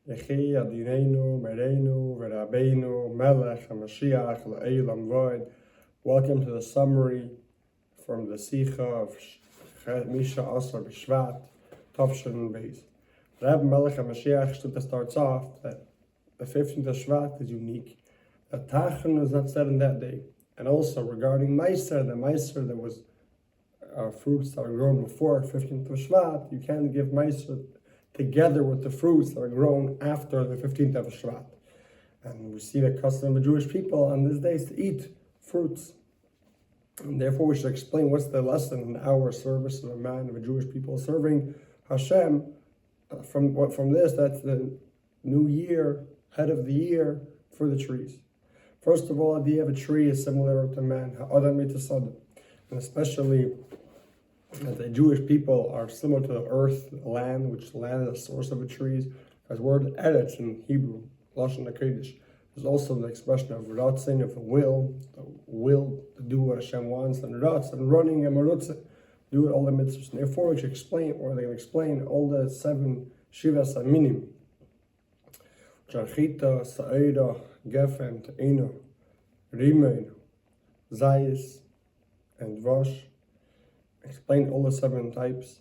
Adoninenu, Mureno, ורבינו, Melech, המשיח, לעולם. Welcome to the summary from the sicha of Misha Asar B'Shvat, Tavshin Beis. Rebbe Melech HaMashiach Shlit starts off that the 15th of Shvat is unique. The Tachan is not said in that day. And also regarding Meiser, the Meiser that was fruits that were grown before 15th of Shvat, you can't give Meiser together with the fruits that are grown after the 15th of Shvat. And we see the custom of the Jewish people on these days to eat fruits. And therefore we should explain what's the lesson in our service of a man, of a Jewish people serving Hashem. From this, that's the new year, head of the year for the trees. First of all, the idea of a tree is similar to man, and especially that the Jewish people are similar to the earth, the land, which land is the source of the trees. As word eretz in Hebrew, Lashon HaKodesh, there's also the expression of ratzin, of the will to do what Hashem wants, and ratz, and running, and marutzah, do all the mitzvahs. And therefore, we should explain, or they can explain all the 7 shivas aminim, which are chita, sa'ira, gefen, te'ina, rimein, zayis, and vash. Explain all the 7 types.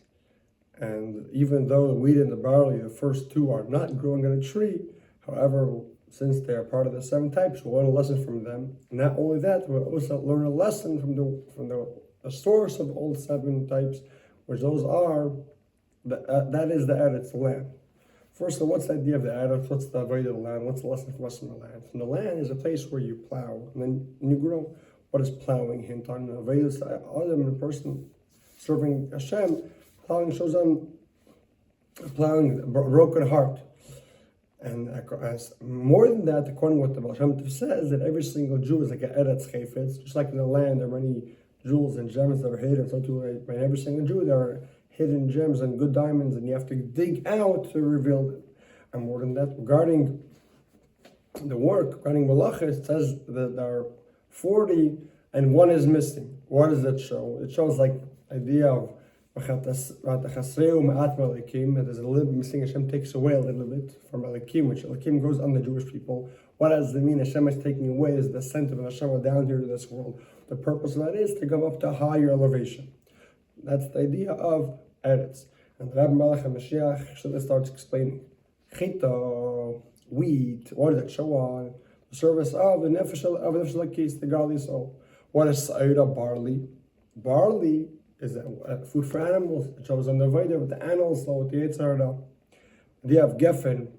And even though the wheat and the barley, the first 2, are not growing on a tree, however, since they are part of the 7 types, we'll learn a lesson from them. Not only that, we'll also learn a lesson from the source of all 7 types, which those are, that is the eretz, the land. First of all, what's the idea of the eretz? What's the avodah of the land? What's the lesson from us from the land? From the land is a place where you plow, and then you grow. What is plowing hint on? A person serving Hashem, plowing shows on plowing a broken heart. And as more than that, according to what the Baal Shem Tov says, that every single Jew is like an eretz chayfetz, just like in the land there are many jewels and gems that are hidden. So too, in every single Jew there are hidden gems and good diamonds, and you have to dig out to reveal them. And more than that, regarding the work, regarding malachas, it says that there are 40 and 1 is missing. What does that show? It shows like idea of that there's a little bit missing. Hashem takes away a little bit from Elikim, which Elikim goes on the Jewish people. What does it mean? Hashem is taking away is the descent of Hashem down here to this world. The purpose of that is to come up to a higher elevation. That's the idea of Eretz. And Rebbe Melech HaMashiach Shlit starts explaining. Chita, wheat, what does it show on? The service of the Nefesh Lakis, the godly soul. What is Sa'ira, barley? Barley is food for animals. It shows on the Veda with the animals, so with the Yitzhara. They have gefen,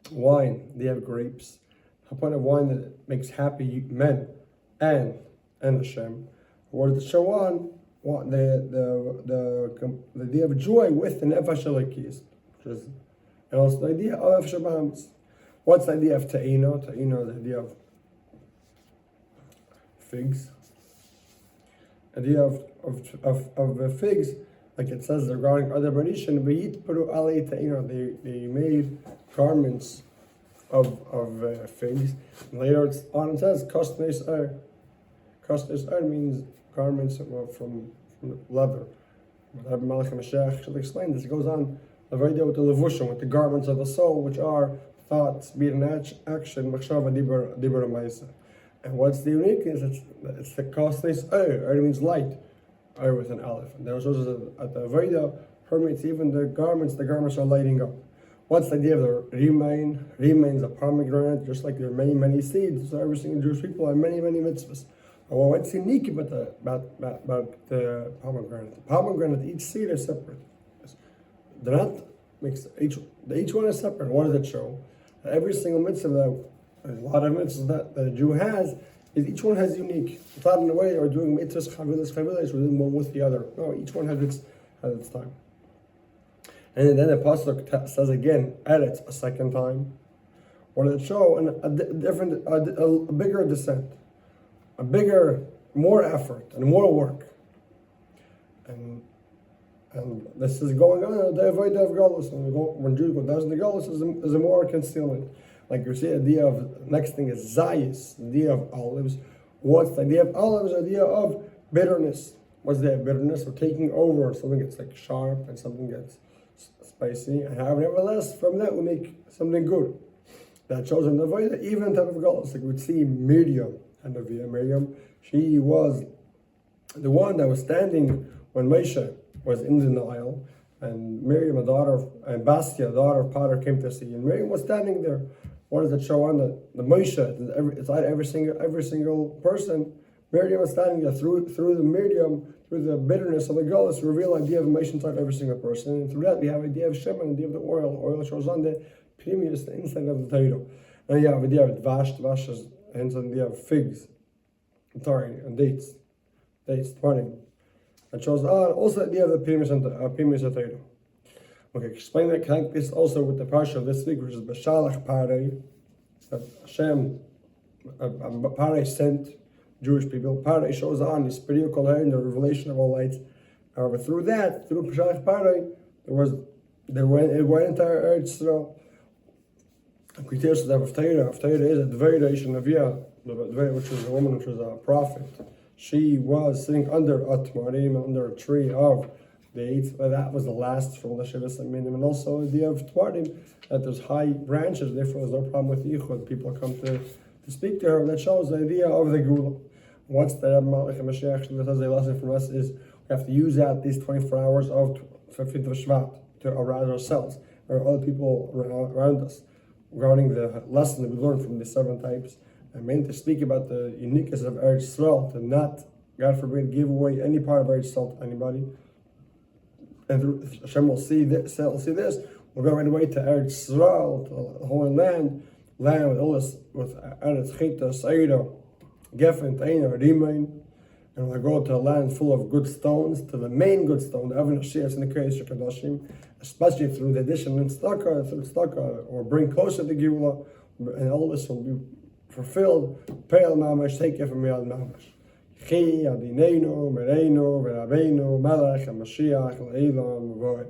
wine. They have grapes. A point of wine that makes happy men and Hashem. Or the Shawan, the idea of joy with the Nefesh Lakis, and also the idea of Shabbos. What's the idea of ta'ina? Ta'ina is the idea of figs. The idea of figs, like it says regarding other Barishan, they made garments of figs. And later on it says kosnes er. Kosnes er means garments from leather. Rebbe Melech HaMashiach should explain this. It goes on the video with the levushim, with the garments of the soul, which are thoughts, being in action, machshava, dibur, ma'isa. And what's the uniqueness? It's the kosnes er. Er means light. Er with an aleph. And there shows at the Veda permeates even the garments are lighting up. What's the idea of the rimein? Rimein is a pomegranate, just like there are many seeds. So every single Jewish people have many mitzvahs. Well, what's unique about the pomegranate? The pomegranate, each seed is separate. They're not mixed. Each one is separate. What does it show? Every single mitzvah, there's a lot of mitzvahs that a Jew has, is each one has unique. It's not in a way we're doing mitzvahs, chavilas, we're doing one with the other. No, each one has its time. And then the pasuk says again, eretz, a second time. What does it show? A bigger descent, a bigger, more effort, and more work. And this is going on the avodah of galus. When Jews go down the galus, is a more concealment. Like you see, the idea of next thing is zayis, the idea of olives. What's the idea of olives? The idea of bitterness. What's the bitterness? Or taking over something that's like sharp and something that's spicy, and however, nevertheless, from that we make something good. That shows in the way that even in time of Galus, like we'd see Miriam and Miriam, she was the one that was standing when Moshe was in the Nile, and Miriam, and Bastia, the daughter of Potter, came to see, and Miriam was standing there. What does it show on the Moshe? It's like every single person. Miriam was standing there through the Miriam, through the bitterness of the Galus, reveal idea of Moshe inside every single person, and through that we have idea of Shem and idea of the oil. Oil shows on the premium, the inside of the Torah. And you have idea of Dvash is hence an idea of figs, and dates, twanim. It shows on also the idea of the premium of Torah. Okay, explain that connect this also with the parsha of this week, which is B'Shalach Parei, that Hashem, Parei sent Jewish people. Parei shows on the spiritual color and the revelation of all lights. However, through B'Shalach Parei, it went into Eretz Yisrael. We tell us that Haftarah is a Dvar Malchus, which was a woman, which was a prophet. She was sitting under a tamarim, under a tree of dates, but that was the last from the Shivas Aminim, and also the idea of twarim, that there's high branches, therefore there's no problem with yichud. People come to speak to her. That shows the idea of the Gula. What's the Rebbe King Moshiach Shlit has a lesson from us is we have to use out these 24 hours of 15th of Shvat to arouse ourselves or other people around us regarding the lesson that we learned from the 7 types. I meant to speak about the uniqueness of Eretz Yisrael, to not, God forbid, give away any part of Eretz Yisrael to anybody. And Hashem will see this. We'll go right away to Eretz Yisrael, to the Holy Land with all this, with Eretz Chita, Saira, Geffen, Taina, Rimain, and we'll go to a land full of good stones, to the main good stone, the Avon Hashias and the Kreis Shekadashim, especially through the addition in Tzedakah, or bring closer to Geulah, and all this will be fulfilled. Peil Mamash, take it from Yad Mamash. Chi, Adonenu, Moreno, ורבינו, המשיח, לעולם,